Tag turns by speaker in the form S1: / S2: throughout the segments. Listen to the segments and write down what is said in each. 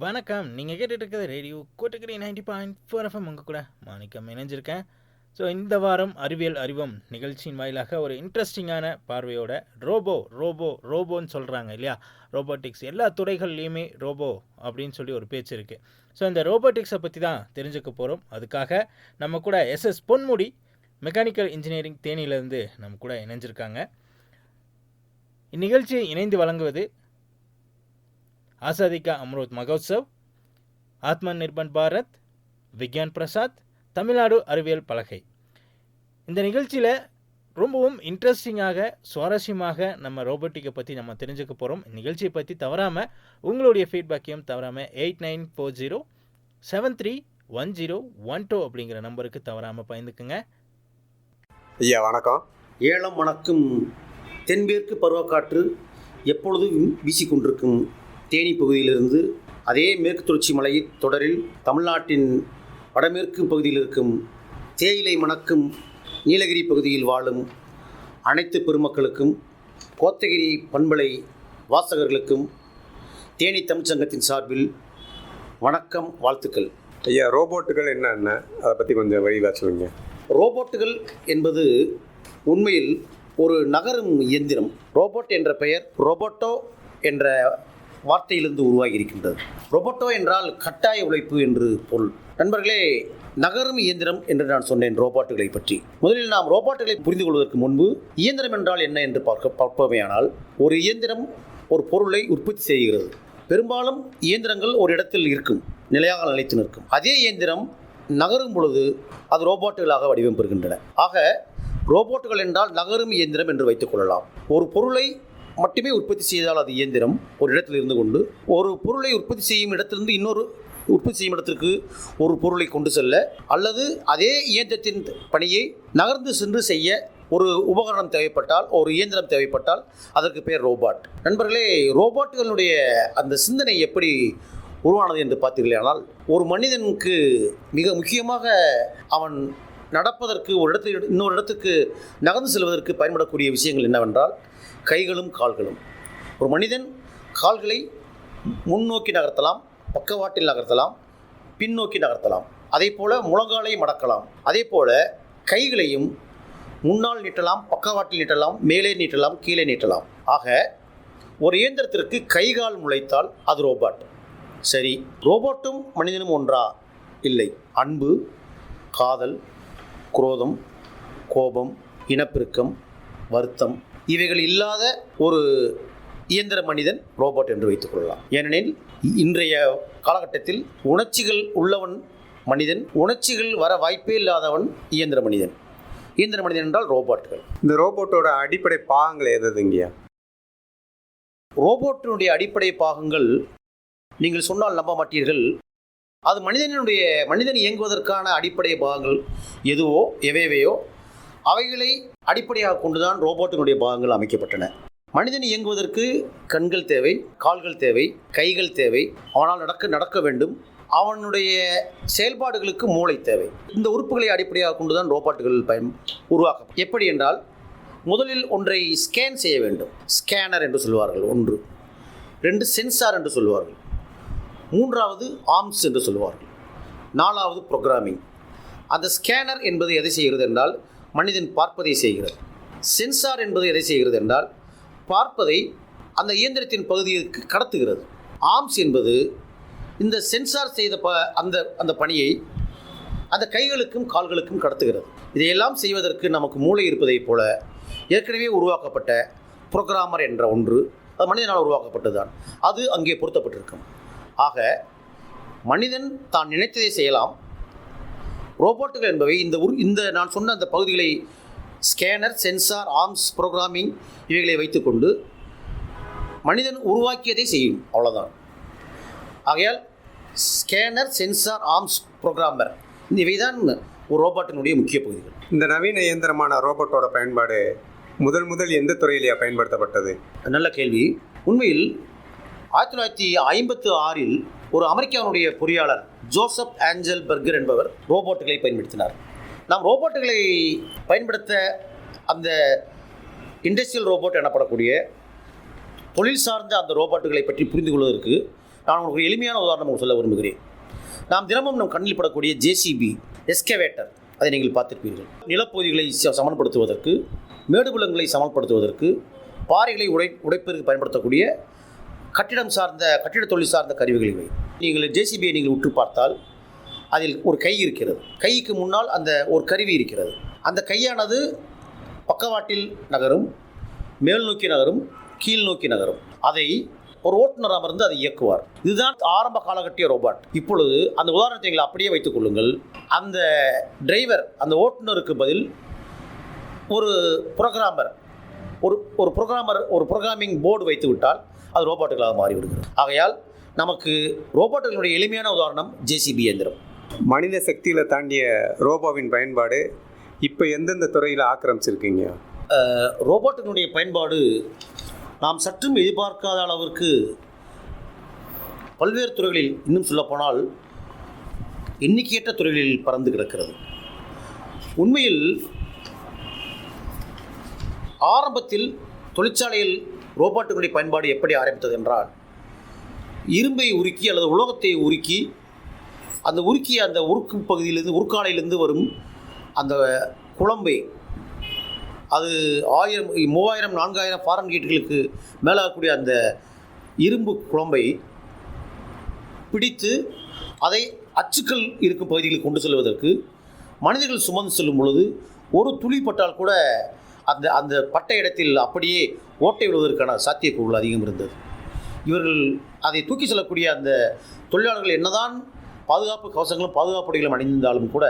S1: வணக்கம். நீங்கள் கேட்டுட்டு இருக்கிறது ரேடியோ கோட்டகிரி 90.4 FM. உங்கள் கூட மாணிக்கம் இணைஞ்சிருக்கேன். ஸோ இந்த வாரம் அறிவியல் அறிவம் நிகழ்ச்சியின் வாயிலாக ஒரு இன்ட்ரெஸ்டிங்கான பார்வையோட ரோபோன்னு சொல்கிறாங்க இல்லையா, ரோபோட்டிக்ஸ் எல்லா துறைகள்லையுமே ரோபோ அப்படின்னு சொல்லி ஒரு பேச்சு இருக்குது. ஸோ இந்த ரோபோட்டிக்ஸை பற்றி தான் தெரிஞ்சுக்க போகிறோம். அதுக்காக நம்ம கூட எஸ்எஸ் பொன்முடி மெக்கானிக்கல் இன்ஜினியரிங் தேனியிலேருந்து நம்ம கூட இணைஞ்சிருக்காங்க. இந்நிகழ்ச்சியை இணைந்து வழங்குவது आज़ादी का अमृत महोत्सव, आत्मनिर्भर भारत, विज्ञान प्रसाद, தமிழ்நாடு அறிவியல் பலகை. இந்த நிகழ்ச்சியில் ரொம்பவும் இன்ட்ரெஸ்டிங்காக சுவாரஸ்யமாக நம்ம ரோபோட்டிக்கை பற்றி நம்ம தெரிஞ்சுக்க போகிறோம். நிகழ்ச்சியை பற்றி தவறாமல் உங்களுடைய ஃபீட்பேக்கையும் தவறாமல் 8940731012 அப்படிங்கிற நம்பருக்கு தவறாமல் பயந்துக்குங்க.
S2: ஐயா வணக்கம்.
S3: ஏலம் வணக்கம். தென்மேற்கு பருவக்காற்று எப்பொழுதும் வீசிக்கொண்டிருக்கும் தேனி பகுதியிலிருந்து அதே மேற்கு தொடர்ச்சி மலை தொடரில் தமிழ்நாட்டின் வடமேற்கு பகுதியில் இருக்கும் தேயிலை மணக்கும் நீலகிரி பகுதியில் வாழும் அனைத்து பெருமக்களுக்கும், கோத்தகிரி பண்பலை வாசகர்களுக்கும் தேனி தமிழ்ச்சங்கத்தின் சார்பில் வணக்கம், வாழ்த்துக்கள்.
S2: ஐயா, ரோபோட்டுகள் என்னென்ன அதை பற்றி கொஞ்சம் விரிவாக சொல்லுங்க.
S3: ரோபோட்டுகள் என்பது உண்மையில் ஒரு நகரும் இயந்திரம். ரோபோட் என்ற பெயர் ரோபோட்டோ என்ற வார்த்தையிலிருந்து உருவாகி இருக்கின்றது. ரோபோட்டோ என்றால் கட்டாய உழைப்பு என்று பொருள். நண்பர்களே, நகரும் இயந்திரம் என்று நான் சொன்னேன் ரோபோட்டுகளை பற்றி. முதலில் நாம் ரோபோட்டுகளை புரிந்து கொள்வதற்கு முன்பு இயந்திரம் என்றால் என்ன என்று பார்ப்போமேயானால், ஒரு இயந்திரம் ஒரு பொருளை உற்பத்தி செய்கிறது. பெரும்பாலும் இயந்திரங்கள் ஒரு இடத்தில் இருக்கும், நிலையாக நிலைத்து நிற்கும். அதே இயந்திரம் நகரும் பொழுது அது ரோபோட்டுகளாக வடிவம் பெறுகின்றன. ஆக ரோபோட்டுகள் என்றால் நகரும் இயந்திரம் என்று வைத்துக் கொள்ளலாம். ஒரு பொருளை மட்டுமே உற்பத்தி செய்தால் அது இயந்திரம். ஒரு இடத்தில் இருந்து கொண்டு ஒரு பொருளை உற்பத்தி செய்யும் இடத்திலிருந்து இன்னொரு உற்பத்தி செய்யும் இடத்திற்கு ஒரு பொருளை கொண்டு செல்ல, அல்லது அதே இயந்திரத்தின் பணியை நகர்ந்து சென்று செய்ய ஒரு உபகரணம் தேவைப்பட்டால், ஒரு இயந்திரம் தேவைப்பட்டால் அதற்கு பேர் ரோபோட். நண்பர்களே, ரோபோட்டுகளுடைய அந்த சிந்தனை எப்படி உருவானது என்று பார்த்தீர்களானால், ஒரு மனிதனுக்கு மிக முக்கியமாக அவன் நடப்பதற்கு, ஒரு இடத்தில் இன்னொரு இடத்துக்கு நகர்ந்து செல்வதற்கு பயன்படக்கூடிய விஷயங்கள் என்னவென்றால் கைகளும் கால்களும். ஒரு மனிதன் கால்களை முன்னோக்கி நகர்த்தலாம், பக்கவாட்டில் நகர்த்தலாம், பின்னோக்கி நகர்த்தலாம். அதே போல் முழங்காலை மடக்கலாம். அதே போல் கைகளையும் முன்னால் நீட்டலாம், பக்கவாட்டில் நீட்டலாம், மேலே நீட்டலாம், கீழே நீட்டலாம். ஆக ஒரு இயந்திரத்திற்கு கைகால் முளைத்தால் அது ரோபோட். சரி, ரோபோட்டும் மனிதனும் ஒன்றா? இல்லை. அன்பு, காதல், குரோதம், கோபம், இனப்பெருக்கம், வருத்தம் இவைகள் இல்லாத ஒரு இயந்திர மனிதன் ரோபோட் என்று வைத்துக் கொள்ளலாம். ஏனெனில் இன்றைய காலகட்டத்தில் உணர்ச்சிகள் உள்ளவன் மனிதன், உணர்ச்சிகள் வர வாய்ப்பே இல்லாதவன் இயந்திர மனிதன். இயந்திர மனிதன் என்றால் ரோபோட்டுகள்.
S2: இந்த ரோபோட்டோட அடிப்படை பாகங்கள் எதுங்கய்யா?
S3: ரோபோட்டினுடைய அடிப்படை பாகங்கள் நீங்கள் சொன்னால் நம்ப மாட்டீர்கள். அது மனிதன் இயங்குவதற்கான அடிப்படை பாகங்கள் எதுவோ எவையோ அவைகளை அடிப்படையாக கொண்டுதான் ரோபோட்டினுடைய பாகங்கள் அமைக்கப்பட்டன. மனிதன் இயங்குவதற்கு கண்கள் தேவை, கால்கள் தேவை, கைகள் தேவை. அவனால் நடக்க வேண்டும். அவனுடைய செயல்பாடுகளுக்கு மூளை தேவை. இந்த உறுப்புகளை அடிப்படையாக கொண்டுதான் ரோபோட்டுகள் உருவாக்கம். எப்படி என்றால், முதலில் ஒன்றை ஸ்கேன் செய்ய வேண்டும். ஸ்கேனர் என்று சொல்வார்கள். 1. 2 சென்சார் என்று சொல்வார்கள். 3வது ஆர்ம்ஸ் என்று சொல்வார்கள். 4வது ப்ரோக்ராமிங். அந்த ஸ்கேனர் என்பது எதை செய்கிறது என்றால், மனிதன் பார்ப்பதை செய்கிறது. சென்சார் என்பது எதை செய்கிறது என்றால், பார்ப்பதை அந்த இயந்திரத்தின் பகுதிக்கு கடத்துகிறது. ஆர்ம்ஸ் என்பது இந்த சென்சார் செய்த அந்த பணியை அந்த கைகளுக்கும் கால்களுக்கும் கடத்துகிறது. இதையெல்லாம் செய்வதற்கு நமக்கு மூளை இருப்பதைப் போல ஏற்கனவே உருவாக்கப்பட்ட ப்ரோக்ராமர் என்ற ஒன்று, அது மனிதனால் உருவாக்கப்பட்டது தான், அது அங்கே பொருத்தப்பட்டிருக்கும். ஆக மனிதன் தான் நினைத்ததை செய்யலாம். ரோபோட்டுகள் என்பவை இந்த நான் சொன்ன அந்த பகுதிகளை, ஸ்கேனர், சென்சார், ஆர்ம்ஸ், ப்ரோக்ராமிங் இவைகளை வைத்துக்கொண்டு மனிதன் உருவாக்கியதை செய்யும். அவ்வளோதான். ஆகையால் ஸ்கேனர், சென்சார், ஆர்ம்ஸ், ப்ரோக்ராமர் இவைதான் ஒரு ரோபோட்டினுடைய முக்கிய பகுதிகள்.
S2: இந்த நவீன இயந்திரமான ரோபோட்டோட பயன்பாடு முதல் எந்த துறையிலேயே பயன்படுத்தப்பட்டது?
S3: நல்ல கேள்வி. உண்மையில் 1956 ஒரு அமெரிக்காவுடைய பொறியாளர் ஜோசப் ஆஞ்சல் பெர்கர் என்பவர் ரோபோட்டுகளை பயன்படுத்தினார். நாம் ரோபோட்டுகளை பயன்படுத்த அந்த இண்டஸ்ட்ரியல் ரோபோட் எனப்படக்கூடிய தொழில் சார்ந்த அந்த ரோபோட்டுகளை பற்றி புரிந்து கொள்வதற்கு நான் உங்களுக்கு எளிமையான உதாரணம் சொல்ல விரும்புகிறேன். நாம் தினமும் நம் கண்ணில் படக்கூடிய ஜேசிபி, எஸ்கவேட்டர், அதை நீங்கள் பார்த்திருப்பீர்கள். நிலப்பகுதிகளை சமன்படுத்துவதற்கு, மேடுபள்ளங்களை சமன்படுத்துவதற்கு, பாறைகளை உடைப்பதற்கு பயன்படுத்தக்கூடிய கட்டிட தொழில் சார்ந்த கருவிகள் இவை. நீங்கள் ஜேசிபியை நீங்கள் உற்று பார்த்தால் அதில் ஒரு கை இருக்கிறது. கைக்கு முன்னால் அந்த ஒரு கருவி இருக்கிறது. அந்த கையானது பக்கவாட்டில் நகரும், மேல் நோக்கி நகரும், கீழ் நோக்கி நகரும். அதை ஒரு ஓட்டுநர் அமர்ந்து அதை இயக்குவார். இதுதான் ஆரம்ப காலகட்டிய ரோபாட். இப்பொழுது அந்த உதாரணத்தை நீங்கள் அப்படியே வைத்துக் கொள்ளுங்கள். அந்த டிரைவர், அந்த ஓட்டுநருக்கு பதில் ஒரு புரோகிராமர், ஒரு ப்ரோக்ராமிங் போர்டு வைத்து விட்டால் அது ரோபாட்டுகளாக மாறிவிடுகிறது. ஆகையால் நமக்கு ரோபாட்டுகளுடைய எளிமையான உதாரணம் ஜேசிபி இயந்திரம்.
S2: மனித சக்திகளை தாண்டிய ரோபோவின் பயன்பாடு இப்போ எந்தெந்த துறையில் ஆக்கிரமிச்சிருக்கீங்க?
S3: ரோபாட்டுகளுடைய பயன்பாடு நாம் சற்றும் எதிர்பார்க்காத அளவிற்கு பல்வேறு துறைகளில், இன்னும் சொல்லப்போனால் எண்ணிக்கையற்ற துறைகளில் பறந்து கிடக்கிறது. உண்மையில் ஆரம்பத்தில் தொழிற்சாலையில் ரோபாட்டுகளுடைய பயன்பாடு எப்படி ஆரம்பித்தது என்றால், இரும்பை உருக்கி அல்லது உலோகத்தை உருக்கி அந்த உருக்கு பகுதியிலிருந்து, உருக்காலையிலிருந்து வரும் அந்த குழம்பை, அது 1000, 3000, 4000 ஃபாரன்ஹீட்டுகளுக்கு மேலாகக்கூடிய அந்த இரும்பு குழம்பை பிடித்து அதை அச்சுக்கள் இருக்கும் பகுதிகளில் கொண்டு செல்வதற்கு மனிதர்கள் சுமந்து செல்லும் பொழுது ஒரு துளி பட்டால் கூட அந்த அந்த பட்ட இடத்தில் அப்படியே ஓட்டை விடுவதற்கான சாத்தியக்கூறுகள் அதிகம் இருந்தது. இவர்கள் அதை தூக்கி செல்லக்கூடிய அந்த தொழிலாளர்கள் என்னதான் பாதுகாப்பு கவசங்களும் பாதுகாப்புடைகளும் அணிந்திருந்தாலும் கூட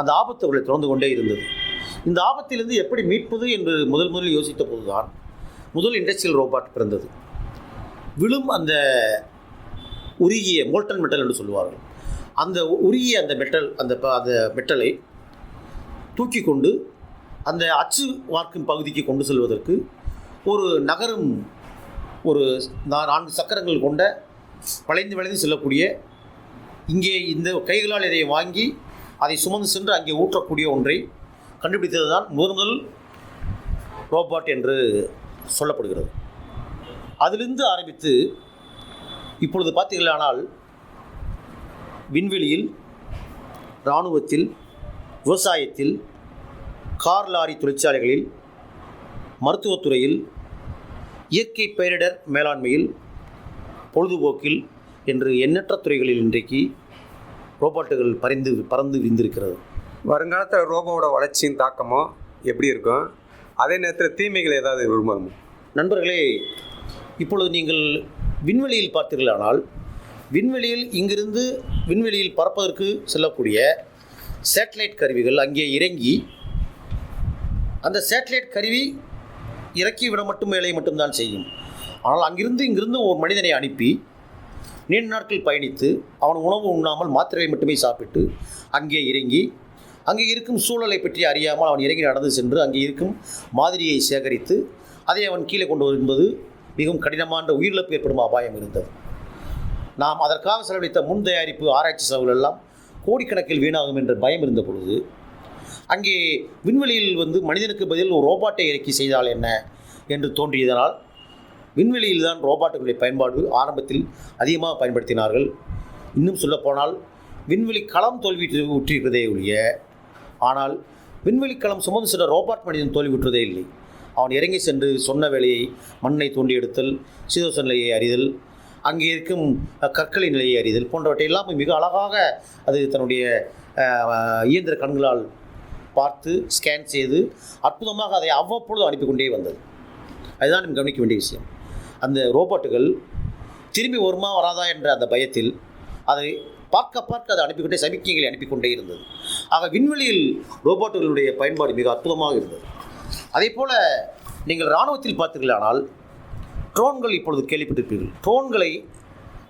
S3: அந்த ஆபத்து அவர்களை தொடர்ந்து கொண்டே இருந்தது. இந்த ஆபத்திலிருந்து எப்படி மீட்பது என்று முதலில் யோசித்த போதுதான் முதல் இண்டஸ்ட்ரியல் ரோபாட் பிறந்தது. விழும் அந்த உருகிய மோல்டன் மெட்டல் என்று சொல்லுவார்கள். அந்த உருகிய அந்த மெட்டலை தூக்கி கொண்டு அந்த அச்சு வார்க்கும் பகுதிக்கு கொண்டு செல்வதற்கு ஒரு நகரும், ஒரு 4 சக்கரங்கள் கொண்ட வளைந்து செல்லக்கூடிய, இங்கே இந்த கைகளால் இதை வாங்கி அதை சுமந்து சென்று அங்கே ஊற்றக்கூடிய ஒன்றை கண்டுபிடித்தது தான் முதல் ரோபாட் என்று சொல்லப்படுகிறது. அதிலிருந்து ஆரம்பித்து இப்பொழுது பார்த்தீர்களானால் விண்வெளியில், இராணுவத்தில், விவசாயத்தில், கார் லாரி தொழிற்சாலைகளில், மருத்துவத்துறையில், இயற்கை பேரிடர் மேலாண்மையில், பொழுதுபோக்கில் என்று எண்ணற்ற துறைகளில் இன்றைக்கு ரோபாட்டுகள் பறந்து விரிந்திருக்கிறது.
S2: வருங்காலத்தில் ரோபோவோட வளர்ச்சியின் தாக்கமோ எப்படி இருக்கும்? அதே நேரத்தில் தீமைகள் ஏதாவது விரும்பும்?
S3: நண்பர்களே, இப்பொழுது நீங்கள் விண்வெளியில் பார்த்தீர்களானால், விண்வெளியில் இங்கிருந்து விண்வெளியில் பறப்பதற்கு செல்லக்கூடிய சேட்டலைட் கருவிகள் அங்கே இறங்கி, அந்த சேட்டலைட் கருவி இறக்கிவிட வேலையை மட்டும்தான் செய்யும். ஆனால் இங்கிருந்து ஒரு மனிதனை அனுப்பி நீண்ட நாட்கள் பயணித்து அவன் உணவு உண்ணாமல் மாத்திரையை மட்டுமே சாப்பிட்டு அங்கே இறங்கி, அங்கே இருக்கும் சூழலை பற்றி அறியாமல் அவன் இறங்கி நடந்து சென்று அங்கே இருக்கும் மாதிரியை சேகரித்து அதை அவன் கீழே கொண்டு வரும்போது மிகவும் கடினமான உயிரிழப்பு ஏற்படும் அபாயம் இருந்தது. நாம் அதற்காக செலவழித்த முன் தயாரிப்பு ஆராய்ச்சி செலவுகள் எல்லாம் கோடிக்கணக்கில் வீணாகும் என்ற பயம் இருந்த பொழுது, அங்கே விண்வெளியில் மனிதனுக்கு பதில் ஒரு ரோபாட்டை இறக்கி செய்தால் என்ன என்று தோன்றியதனால் விண்வெளியில் தான் ரோபாட்டுகளுடைய பயன்பாடு ஆரம்பத்தில் அதிகமாக பயன்படுத்தினார்கள். இன்னும் சொல்லப்போனால் விண்வெளி களம் தோல்வியுற்றிருக்கிறதே ஒழிய, ஆனால் விண்வெளி களம் சுமந்து சென்ற ரோபாட் மனிதன் தோல்வியுற்றதே இல்லை. அவன் இறங்கி சென்று சொன்ன வேலையை, மண்ணை தோண்டி எடுத்தல், சீதோச நிலையை அறிதல், அங்கே இருக்கும் கற்களின் நிலையை அறிதல் போன்றவற்றை எல்லாம் மிக அழகாக அது தன்னுடைய இயந்திர கண்களால் பார்த்து ஸ்கேன் செய்து அற்புதமாக அதை அவ்வப்பொழுது அனுப்பி கொண்டே வந்தது. அதுதான் நம்ம கவனிக்க வேண்டிய விஷயம். அந்த ரோபாட்டுகள் திரும்பி வருமா வராதா என்ற அந்த பயத்தில் அதை பார்க்க அதை அனுப்பிக்கொண்டே, சமிக்கைகளை அனுப்பிக்கொண்டே இருந்தது. ஆக விண்வெளியில் ரோபாட்டுகளுடைய பயன்பாடு மிக அற்புதமாக இருந்தது. அதே போல் நீங்கள் இராணுவத்தில் பார்த்தீர்களானால் ட்ரோன்கள் இப்பொழுது கேள்விப்பட்டிருப்பீர்கள். ட்ரோன்களை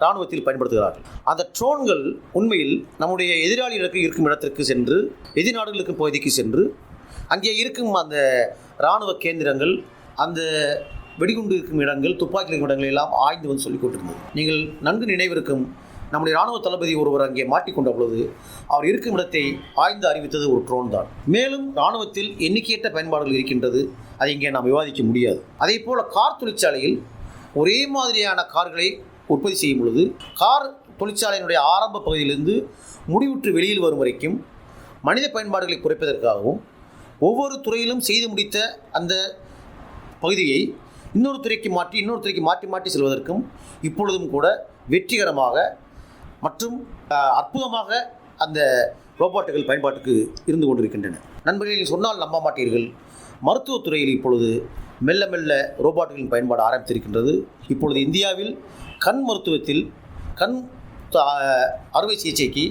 S3: இராணுவத்தில் பயன்படுத்துகிறார்கள். அந்த ட்ரோன்கள் உண்மையில் நம்முடைய எதிராளிகளுக்கு இருக்கும் இடத்திற்கு சென்று, எதிர்நாடுகளுக்கு பகுதிக்கு சென்று அங்கே இருக்கும் அந்த இராணுவ கேந்திரங்கள், அந்த வெடிகுண்டு இருக்கும் இடங்கள், துப்பாக்கி இருக்கும் இடங்கள் எல்லாம் ஆய்ந்து வந்து சொல்லிக் கொண்டிருந்தது. நீங்கள் நன்கு நினைவிருக்கும், நம்முடைய இராணுவ தளபதி ஒருவர் அங்கே மாட்டிக்கொண்ட பொழுது அவர் இருக்கும் இடத்தை ஆய்ந்து அறிவித்தது ஒரு ட்ரோன் தான். மேலும் இராணுவத்தில் எண்ணிக்கையற்ற பயன்பாடுகள் இருக்கின்றது, அதை இங்கே நாம் விவாதிக்க முடியாது. அதே போல் கார் தொழிற்சாலையில் ஒரே மாதிரியான கார்களை உற்பத்தி செய்யும் பொழுது கார் தொழிற்சாலையினுடைய ஆரம்ப பகுதியிலிருந்து முடிவுற்று வெளியில் வரும் வரைக்கும் மனித பயன்பாடுகளை குறைப்பதற்காகவும் ஒவ்வொரு துறையிலும் செய்து முடித்த அந்த பகுதியை இன்னொரு துறைக்கு மாற்றி மாற்றி செல்வதற்கும் இப்பொழுதும் கூட வெற்றிகரமாக மற்றும் அற்புதமாக அந்த ரோபோட்டுகள் பயன்பாட்டுக்கு இருந்து கொண்டிருக்கின்றன. நண்பர்கள், சொன்னால் நம்ப மாட்டீர்கள், மருத்துவத்துறையில் இப்பொழுது மெல்ல மெல்ல ரோபோட்டுகளின் பயன்பாடு ஆரம்பித்திருக்கின்றது. இப்பொழுது இந்தியாவில் கண் மருத்துவத்தில் கண் அறுவை சிகிச்சைக்கு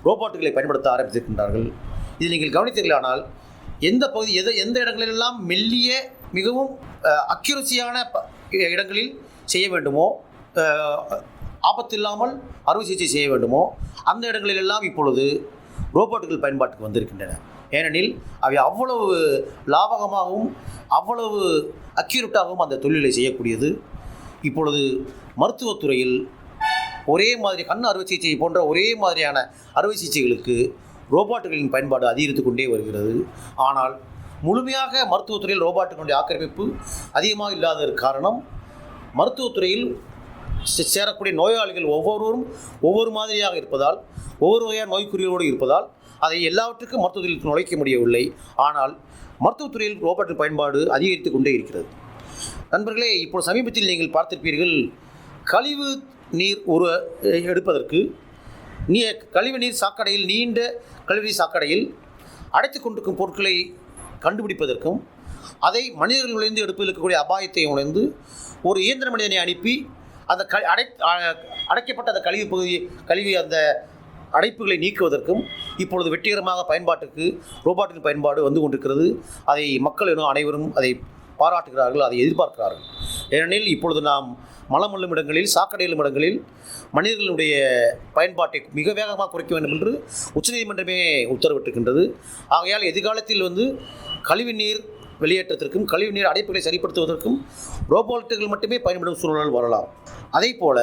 S3: ரோபோட்டுகளை பயன்படுத்த ஆரம்பித்திருக்கின்றார்கள். இதில் நீங்கள் கவனித்தீர்களானால் எந்த இடங்களிலெல்லாம் மெல்லிய மிகவும் அக்யூரசியான இடங்களில் செய்ய வேண்டுமோ, ஆபத்தில்லாமல் அறுவை சிகிச்சை செய்ய வேண்டுமோ, அந்த இடங்களிலெல்லாம் இப்பொழுது ரோபோட்டுகள் பயன்பாட்டுக்கு வந்திருக்கின்றன. ஏனெனில் அவை அவ்வளவு லாபகமாகவும் அவ்வளவு அக்யூரேட்டாகவும் அந்த தொழிலை செய்யக்கூடியது. இப்பொழுது மருத்துவத்துறையில் ஒரே மாதிரி கண் அறுவை சிகிச்சை போன்ற ஒரே மாதிரியான அறுவை சிகிச்சைகளுக்கு ரோபோட்டுகளின் பயன்பாடு அதிகரித்து கொண்டே வருகிறது. ஆனால் முழுமையாக மருத்துவத்துறையில் ரோபோட்டுகளுடைய ஆக்கிரமிப்பு அதிகமாக இல்லாததற்கு காரணம், மருத்துவத்துறையில் சேரக்கூடிய நோயாளிகள் ஒவ்வொருவரும் ஒவ்வொரு மாதிரியாக இருப்பதால், ஒவ்வொரு வகையான நோய்க்குறிகளோடு இருப்பதால் அதை எல்லாவற்றுக்கும் மருத்துவத்துறையில் நுழைக்க முடியவில்லை. ஆனால் மருத்துவத்துறையில் ரோபோட்டின் பயன்பாடு அதிகரித்து கொண்டே இருக்கிறது. நண்பர்களே, இப்போ சமீபத்தில் நீங்கள் பார்த்திருப்பீர்கள், கழிவு நீர் எடுப்பதற்கு கழிவு நீர் சாக்கடையில், நீண்ட கழிவுநீர் சாக்கடையில் அடைத்து கொண்டிருக்கும் பொருட்களை கண்டுபிடிப்பதற்கும் அதை மனிதர்களிலிருந்து எடுப்பதில் இருக்கக்கூடிய அபாயத்தை உணர்ந்து ஒரு இயந்திர மனிதனை அனுப்பி அந்த அடைக்கப்பட்ட அந்த கழிவு அந்த அடைப்புகளை நீக்குவதற்கும் இப்பொழுது வெற்றிகரமாக பயன்பாட்டுக்கு ரோபோட்டின் பயன்பாடு வந்து கொண்டிருக்கிறது. அதை மக்கள் அனைவரும் அதை பாராட்டுகிறார்கள், அதை எதிர்பார்க்கிறார்கள். ஏனெனில் இப்பொழுது நாம் மலமுள்ளும் இடங்களில், சாக்கடையிலும் இடங்களில் மனிதர்களுடைய பயன்பாட்டை மிக வேகமாக குறைக்க வேண்டும் என்று உச்சநீதிமன்றமே உத்தரவிட்டிருக்கின்றது. ஆகையால் எதிர்காலத்தில் கழிவுநீர் வெளியேற்றத்திற்கும் கழிவுநீர் அடைப்புகளை சரிப்படுத்துவதற்கும் ரோபோட்டுகள் மட்டுமே பயன்படும் சூழல் வரலாம். அதே போல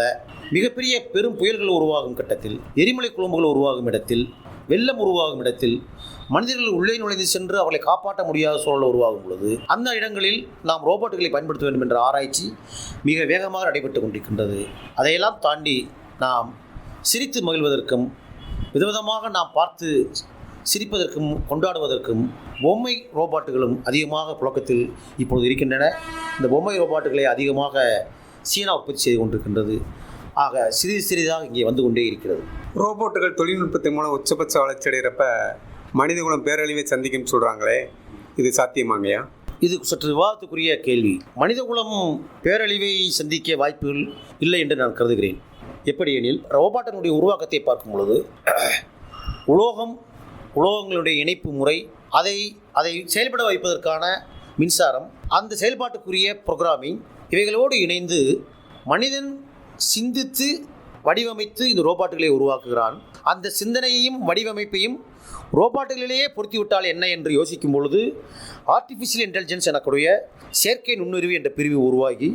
S3: மிகப்பெரிய பெரும் புயல்கள் உருவாகும் கட்டத்தில், எரிமலை குழம்புகள் உருவாகும் இடத்தில், வெள்ளம் உருவாகும் இடத்தில் மனிதர்கள் உள்ளே நுழைந்து சென்று அவர்களை காப்பாற்ற முடியாத சூழல் உருவாகும் பொழுது அந்த இடங்களில் நாம் ரோபோட்டுகளை பயன்படுத்த வேண்டும் என்ற ஆராய்ச்சி மிக வேகமாக நடைபெற்று கொண்டிருக்கின்றது. அதையெல்லாம் தாண்டி நாம் சிரித்து மகிழ்வதற்கும் விதவிதமாக நாம் பார்த்து சிரிப்பதற்கும் கொண்டாடுவதற்கும் பொம்மை ரோபோட்டுகளும் அதிகமாக புழக்கத்தில் இப்பொழுது இருக்கின்றன. இந்த பொம்மை ரோபோட்டுகளை அதிகமாக சீனா உற்பத்தி செய்து கொண்டிருக்கின்றது. ஆக சிறிதாக இங்கே வந்து கொண்டே இருக்கிறது.
S2: ரோபோட்டுகள் தொழில்நுட்பத்தின் மூலம் உச்சபட்ச வளர்ச்சி அடைகிறப்ப மனிதகுலம் பேரழிவை சந்திக்கும் சொல்கிறாங்களே, இது சாத்தியமாங்கய்யா?
S3: இது சற்று விவாதத்துக்குரிய கேள்வி. மனிதகுலம் பேரழிவை சந்திக்க வாய்ப்புகள் இல்லை என்று நான் கருதுகிறேன். எப்படி எனில், ரோபோட்டினுடைய உருவாக்கத்தை பார்க்கும் பொழுது உலோகங்களுடைய இணைப்பு முறை, அதை செயல்பட வைப்பதற்கான மின்சாரம், அந்த செயல்பாட்டுக்குரிய ப்ரோக்ராமிங், இவைகளோடு இணைந்து மனிதன் சிந்தித்து வடிவமைத்து இந்த ரோபோட்டுகளை உருவாக்குகிறான். அந்த சிந்தனையையும் வடிவமைப்பையும் ரோபோட்டுகளிலேயே பொருத்திவிட்டால் என்ன என்று யோசிக்கும் பொழுது ஆர்டிஃபிஷியல் இன்டெலிஜென்ஸ் எனக்கூடிய செயற்கை நுண்ணறிவு என்ற பிரிவு உருவாகி,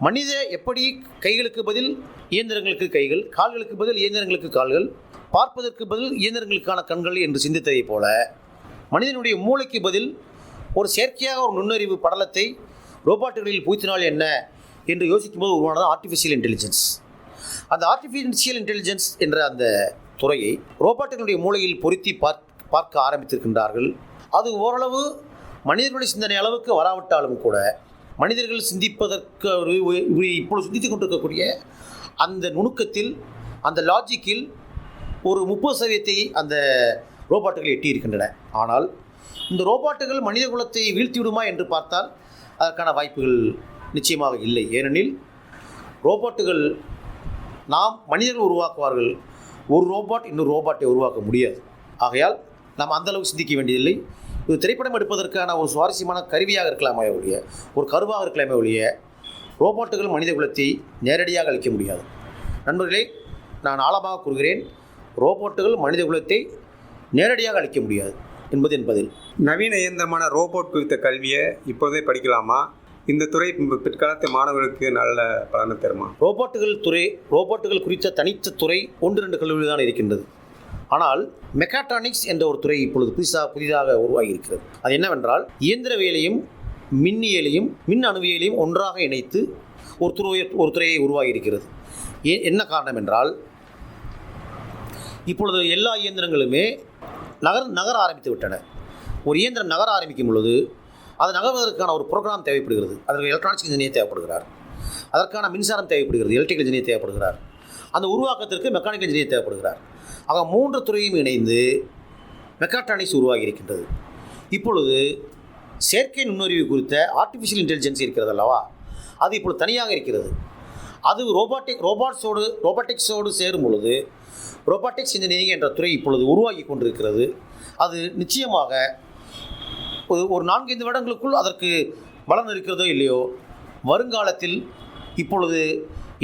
S3: மனித எப்படி கைகளுக்கு பதில் இயந்திரங்களுக்கு கைகள், கால்களுக்கு பதில் இயந்திரங்களுக்கு கால்கள், பார்ப்பதற்கு பதில் இயந்திரங்களுக்கான கண்கள் என்று சிந்தித்ததைப் போல மனிதனுடைய மூளைக்கு பதில் ஒரு செயற்கையாக ஒரு நுண்ணறிவு படலத்தை ரோபோட்டுகளில் பூத்தினால் என்ன என்று யோசிக்கும்போது உருவானது ஆர்டிஃபிஷியல் இன்டெலிஜென்ஸ். அந்த ஆர்டிஃபிஷியல் இன்டெலிஜென்ஸ் என்ற அந்த துறையை ரோபோட்டுகளுடைய மூளையில் பொருத்தி பார்க்க ஆரம்பித்திருக்கின்றார்கள். அது ஓரளவு மனிதர்களுடைய சிந்தனை அளவுக்கு வராவிட்டாலும் கூட மனிதர்கள் சிந்திப்பதற்கு இப்பொழுது சிந்தித்துக் கொண்டிருக்கக்கூடிய அந்த நுணுக்கத்தில், அந்த லாஜிக்கில் ஒரு 30% அந்த ரோபோட்டுகள் எட்டியிருக்கின்றன. ஆனால் இந்த ரோபோட்டுகள் மனித குலத்தை வீழ்த்திவிடுமா என்று பார்த்தால் அதற்கான வாய்ப்புகள் நிச்சயமாக இல்லை. ஏனெனில் ரோபோட்டுகள் மனிதர்கள் உருவாக்குவார்கள், ஒரு ரோபோட் இன்னொரு ரோபோட்டை உருவாக்க முடியாது. ஆகையால் நாம் அந்தளவுக்கு சிந்திக்க வேண்டியதில்லை. இது திரைப்படம் எடுப்பதற்கான ஒரு சுவாரஸ்யமான கருவியாக இருக்கலாமே ஒழிய, ஒரு கருவாக இருக்கலாமே ஒழிய, ரோபோட்டுகள் மனித குலத்தை நேரடியாக அழிக்க முடியாது. நண்பர்களே, நான் ஆழமாக கூறுகிறேன், ரோபோட்டுகள் மனித குலத்தை நேரடியாக அழிக்க முடியாது என்பது என்பதில்.
S2: நவீன இயந்திரமான ரோபோட் குறித்த கல்வியை இப்போதே படிக்கலாமா? இந்த துறை பிற்காலத்து மாணவர்களுக்கு நல்ல பலனை தருமா?
S3: ரோபோட்டுகள் குறித்த தனித்த துறை 1-2 கல்லூரிகள் தான் இருக்கின்றது. ஆனால் மெக்காட்ரானிக்ஸ் என்ற ஒரு துறை இப்பொழுது புதிதாக உருவாகி இருக்கிறது. அது என்னவென்றால், இயந்திரவியலையும் மின்னியலையும் மின் அணுவியலையும் ஒன்றாக இணைத்து ஒரு துறையை உருவாகி இருக்கிறது. என்ன காரணம் என்றால், இப்பொழுது எல்லா இயந்திரங்களுமே நகர ஆரம்பித்து விட்டன. ஒரு இயந்திரம் நகர ஆரம்பிக்கும் பொழுது அது நகர்வதற்கான ஒரு ப்ரோக்ராம் தேவைப்படுகிறது. அதற்கு எலக்ட்ரானிக்ஸ் இன்ஜினியர் தேவைப்படுகிறார், அதற்கான மின்சாரம் தேவைப்படுகிறது, எலக்ட்ரிக்கல் இன்ஜினியர் தேவைப்படுகிறார், அந்த உருவாக்கத்திற்கு மெக்கானிக்கல் இன்ஜினியர் தேவைப்படுகிறார். ஆக 3 துறையும் இணைந்து மெக்காட்ரானிக்ஸ் உருவாகி இருக்கின்றது. இப்பொழுது செயற்கை நுண்ணறிவு குறித்த ஆர்டிஃபிஷியல் இன்டெலிஜென்ஸ் இருக்கிறது அல்லவா, அது இப்பொழுது தனியாக இருக்கிறது. அது ரோபாட்டிக்ஸோடு சேரும் பொழுது ரோபாட்டிக்ஸ் இன்ஜினியரிங் என்ற துறை இப்பொழுது உருவாகி கொண்டிருக்கிறது. அது நிச்சயமாக ஒரு 4-5 வருடங்களுக்குள் அதற்கு பலன் இருக்கிறதோ இல்லையோ, வருங்காலத்தில் இப்பொழுது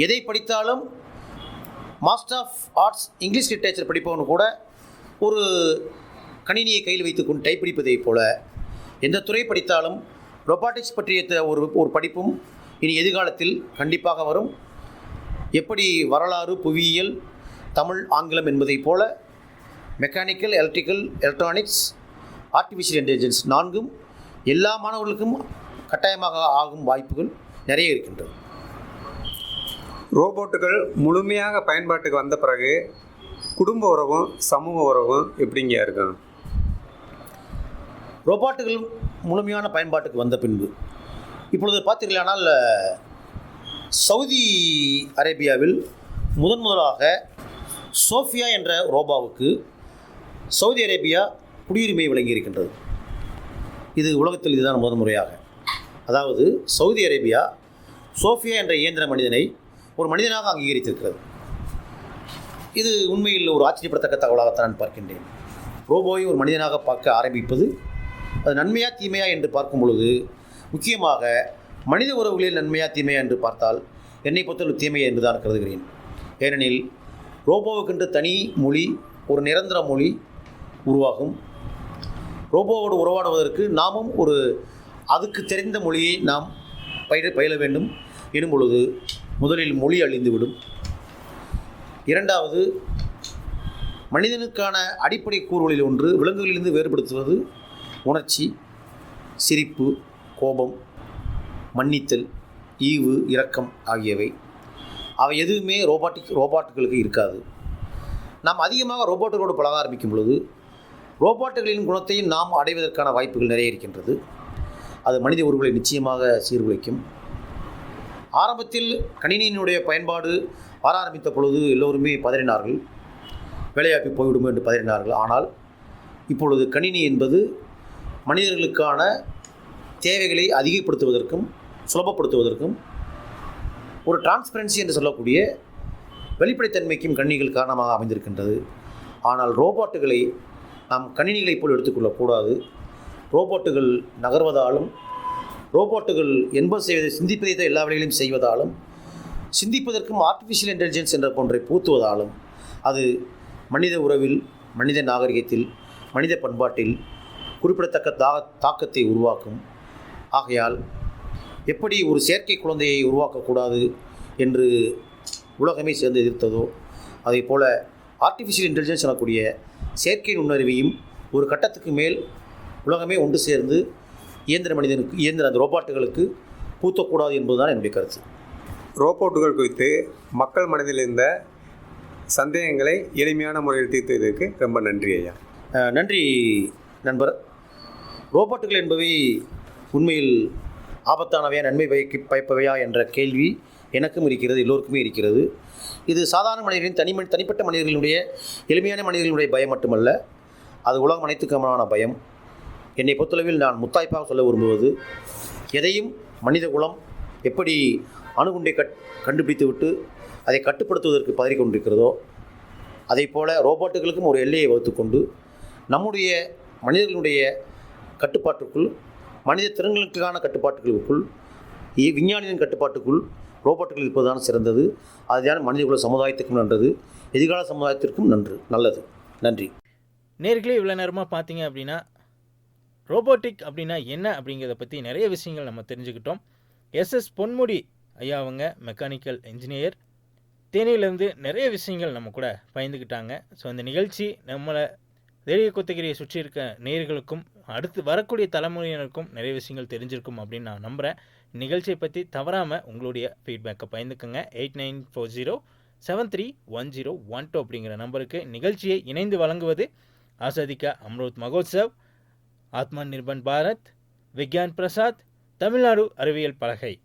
S3: எதை படித்தாலும் master of arts English literature படிப்பவனு கூட ஒரு கணினியை கையில் வைத்துக்கொண்டு டைப் படிப்பதைப் போல எந்த துறை படித்தாலும் ரொபாட்டிக்ஸ் பற்றிய ஒரு படிப்பும் இனி எதிர்காலத்தில் கண்டிப்பாக வரும். எப்படி வரலாறு, புவியியல், தமிழ், ஆங்கிலம் என்பதைப் போல mechanical, electrical, electronics, artificial intelligence 4ம் எல்லா மாணவர்களுக்கும் கட்டாயமாக ஆகும் வாய்ப்புகள் நிறைய இருக்கின்றது.
S2: ரோபோட்டுகள் முழுமையாக பயன்பாட்டுக்கு வந்த பிறகு குடும்ப உறவும் சமூக உறவும் எப்படிங்க இருக்கும்?
S3: ரோபாட்டுகள் முழுமையான பயன்பாட்டுக்கு வந்த பின்பு இப்பொழுது பார்த்தீர்களானால் சவுதி அரேபியாவில் முதலாக சோஃபியா என்ற ரோபாவுக்கு சவுதி அரேபியா குடியுரிமை வழங்கியிருக்கின்றது. இது உலகத்தில் இதுதான் முறையாக. அதாவது சவுதி அரேபியா சோஃபியா என்ற இயந்திர மனிதனை ஒரு மனிதனாக அங்கீகரித்திருக்கிறது. இது உண்மையில் ஒரு ஆச்சரியப்படத்தக்க தகவலாகத்தான் நான் பார்க்கின்றேன். ரோபோவை ஒரு மனிதனாக பார்க்க ஆரம்பிப்பது அது நன்மையா தீமையா என்று பார்க்கும் பொழுது, முக்கியமாக மனித உறவுகளில் நன்மையா தீமையா என்று பார்த்தால் என்னை பொறுத்தவரை தீமையா என்று தான் கருதுகிறேன். ஏனெனில் ரோபோவுக்கென்று தனி மொழி, ஒரு நிரந்தர மொழி உருவாகும். ரோபோவோடு உறவாடுவதற்கு நாமும் அதுக்கு தெரிந்த மொழியை நாம் பயில வேண்டும் எனும் பொழுது முதலில் மொழி அழிந்துவிடும். இரண்டாவது, மனிதனுக்கான அடிப்படை கூறுகளில் ஒன்று விலங்குகளிலிருந்து வேறுபடுத்துவது உணர்ச்சி, சிரிப்பு, கோபம், மன்னித்தல், ஈவு, இரக்கம் ஆகியவை. அவை எதுவுமே ரோபாட்டுகளுக்கு இருக்காது. நாம் அதிகமாக ரோபோட்டுகளோடு பழக ஆரம்பிக்கும் பொழுது ரோபாட்டுகளின் குணத்தையும் நாம் அடைவதற்கான வாய்ப்புகள் நிறைய இருக்கின்றது. அது மனித உறவுகளை நிச்சயமாக சீர்குலைக்கும். ஆரம்பத்தில் கணினியினுடைய பயன்பாடு வர ஆரம்பித்த பொழுது எல்லோருமே பதறினார்கள், வேலைவாய்ப்பு போய்விடுமோ என்று பதறினார்கள். ஆனால் இப்பொழுது கணினி என்பது மனிதர்களுக்கான தேவைகளை அதிகப்படுத்துவதற்கும் சுலபப்படுத்துவதற்கும் ஒரு டிரான்ஸ்பரன்சி என்று சொல்லக்கூடிய வெளிப்படைத்தன்மைக்கும் கணினிகள் காரணமாக அமைந்திருக்கின்றது. ஆனால் ரோபாட்டுகளை நாம் கணினிகளைப் போல் எடுத்துக்கொள்ளக்கூடாது. ரோபோட்டுகள் நகர்வதாலும், ரோபோட்டுகள் 80% சிந்திப்பதை எல்லா வேலைகளையும் செய்வதாலும், சிந்திப்பதற்கும் ஆர்டிஃபிஷியல் இன்டெலிஜென்ஸ் என்ற போன்றை பூத்துவதாலும் அது மனித உறவில், மனித நாகரிகத்தில், மனித பண்பாட்டில் குறிப்பிடத்தக்க தாக்கத்தை உருவாக்கும். ஆகையால் எப்படி ஒரு செயற்கை குழந்தையை உருவாக்கக்கூடாது என்று உலகமே சேர்ந்து எதிர்த்ததோ, அதே போல் ஆர்டிஃபிஷியல் இன்டெலிஜென்ஸ் எனக்கூடிய செயற்கை நுண்ணறிவையும் ஒரு கட்டத்துக்கு மேல் உலகமே ஒன்று சேர்ந்து இயந்திர அந்த ரோபாட்டுகளுக்கு பூத்தக்கூடாது என்பதுதான் என்னுடைய கருத்து.
S2: ரோபோட்டுகள் குறித்து மக்கள் மனதில் இருந்த சந்தேகங்களை எளிமையான முறையில் தீர்த்ததற்கு ரொம்ப நன்றி ஐயா.
S3: நன்றி நண்பர். ரோபோட்டுகள் என்பவை உண்மையில் ஆபத்தானவையா, நன்மை பயப்பவையா என்ற கேள்வி எனக்கும் இருக்கிறது, எல்லோருக்குமே இருக்கிறது. இது சாதாரண மனிதர்களின் தனிப்பட்ட மனிதர்களுடைய, எளிமையான மனிதர்களுடைய பயம் மட்டுமல்ல, அது உலகம் அனைத்துக்குமான பயம். என்னை பொறுத்தளவில் நான் முத்தாய்ப்பாக சொல்ல விரும்புவது, எதையும் மனித குலம் எப்படி அணுகுண்டை கண்டுபிடித்து விட்டு அதை கட்டுப்படுத்துவதற்கு பதறி கொண்டிருக்கிறதோ, அதை போல ரோபோட்டுகளுக்கும் ஒரு எல்லையை வகுத்துக்கொண்டு நம்முடைய மனிதர்களுடைய கட்டுப்பாட்டுக்குள், மனித திறன்களுக்கான கட்டுப்பாட்டுகளுக்குள், விஞ்ஞானியின் கட்டுப்பாட்டுக்குள் ரோபோட்டுகள் இருப்பதுதான் சிறந்தது. அதுதான் மனிதகுல சமுதாயத்துக்கும் நன்றது, எதிர்கால சமுதாயத்திற்கும் நல்லது. நன்றி.
S1: நேர்களே, இவ்வளோ நேரமாக பார்த்தீங்க அப்படின்னா ரோபோட்டிக் அப்படின்னா என்ன அப்படிங்கிறத பற்றி நிறைய விஷயங்கள் நம்ம தெரிஞ்சுக்கிட்டோம். எஸ்எஸ் பொன்முடி ஐயா அவங்க மெக்கானிக்கல் இன்ஜினியர், தேனியிலேருந்து நிறைய விஷயங்கள் நம்ம கூட பயந்துக்கிட்டாங்க. ஸோ இந்த நிகழ்ச்சி நம்மளை ரேடியோ கோத்தகிரியை சுற்றி இருக்க நேயர்களுக்கும் அடுத்து வரக்கூடிய தலைமுறையினருக்கும் நிறைய விஷயங்கள் தெரிஞ்சிருக்கும் அப்படின்னு நான் நம்புகிறேன். நிகழ்ச்சியை பற்றி தவறாமல் உங்களுடைய ஃபீட்பேக்கை பயந்துக்கங்க. 8940 731012 அப்படிங்கிற நம்பருக்கு. நிகழ்ச்சியை இணைந்து வழங்குவது ஆசாதிகா அம்ருத் மகோத்சவ், ஆத்மா நிர்பன் பாரத், விக்யான் பிரசாத், தமிழ்நாடு அறிவியல் பலகை.